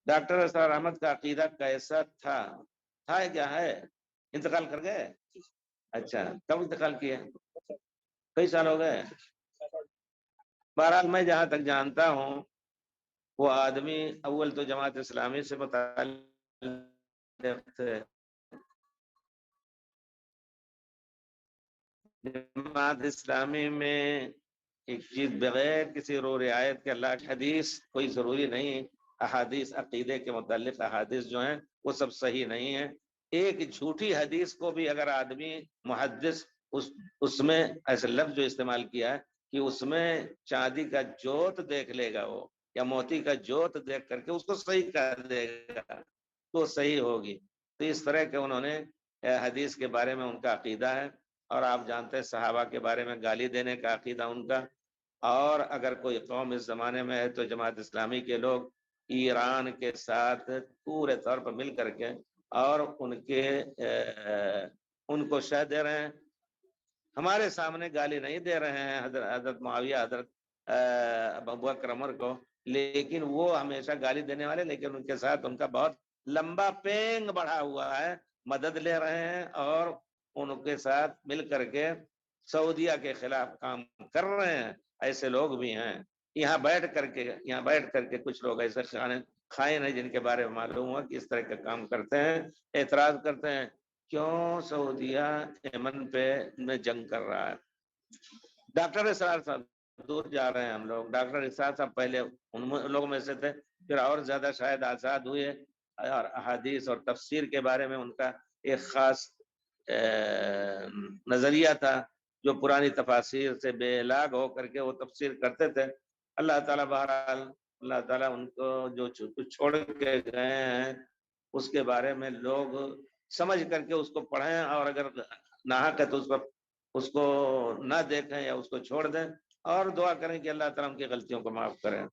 Doctor اسرار احمد کا عقیدہ کیسا تھا کیا ہے؟ انتقال کر گئے؟ اچھا، کب انتقال کیے؟ کئی سال ہو گئے؟ بہرحال میں جہاں تک جانتا ہوں وہ آدمی اول تو جماعت اسلامی سے متعلق تھے، جماعت اسلامی میں ایک چیز بغیر کسی رو رعایت کے اللہ کی حدیث کوئی ضروری نہیں، احادیث عقیدے کے متعلق احادیث جو ہیں وہ سب صحیح نہیں ہیں۔ ایک جھوٹی حدیث کو بھی اگر آدمی محدث اس میں ایسے لفظ جو استعمال کیا ہے کہ اس میں چاندی کا جوت دیکھ لے گا وہ یا موتی کا جوت دیکھ کر کے اس کو صحیح کر دے گا تو صحیح ہوگی۔ تو اس طرح کے انہوں نے حدیث کے بارے میں ان کا عقیدہ ہے، اور آپ جانتے ہیں صحابہ کے بارے میں گالی دینے کا عقیدہ ان کا۔ اور اگر کوئی قوم اس زمانے میں ہے تو جماعت اسلامی کے لوگ ایران کے ساتھ پورے طور پر مل کر کے اور ان کو شہ دے رہے ہیں، ہمارے سامنے گالی نہیں دے رہے ہیں حضرت معاویہ حضرت ابوبکر عمر کو، لیکن وہ ہمیشہ گالی دینے والے، لیکن ان کے ساتھ ان کا بہت لمبا پینگ بڑھا ہوا ہے، مدد لے رہے ہیں اور ان کے ساتھ مل کر کے سعودیہ کے خلاف کام کر رہے ہیں۔ ایسے لوگ بھی ہیں یہاں بیٹھ کر کے کچھ لوگ ایسے خائن ہیں جن کے بارے میں معلوم ہوا کہ اس طرح کا کام کرتے ہیں، اعتراض کرتے ہیں کیوں سعودیہ یمن پہ میں جنگ کر رہا ہے۔ ڈاکٹر اسرار صاحب دور جا رہے ہیں ہم لوگ، ڈاکٹر اسرار صاحب پہلے ان لوگوں میں سے تھے، پھر اور زیادہ شاید آزاد ہوئے، اور احادیث اور تفسیر کے بارے میں ان کا ایک خاص نظریہ تھا جو پرانی تفاسیر سے بے لاگ ہو کر کے وہ تفسیر کرتے تھے۔ اللہ تعالیٰ بہرحال اللہ تعالیٰ ان کو جو چھوڑ کے گئے ہیں اس کے بارے میں لوگ سمجھ کر کے اس کو پڑھیں، اور اگر ناحق ہے تو اس کو نہ دیکھیں یا اس کو چھوڑ دیں، اور دعا کریں کہ اللہ تعالیٰ ان کی غلطیوں کو معاف کریں۔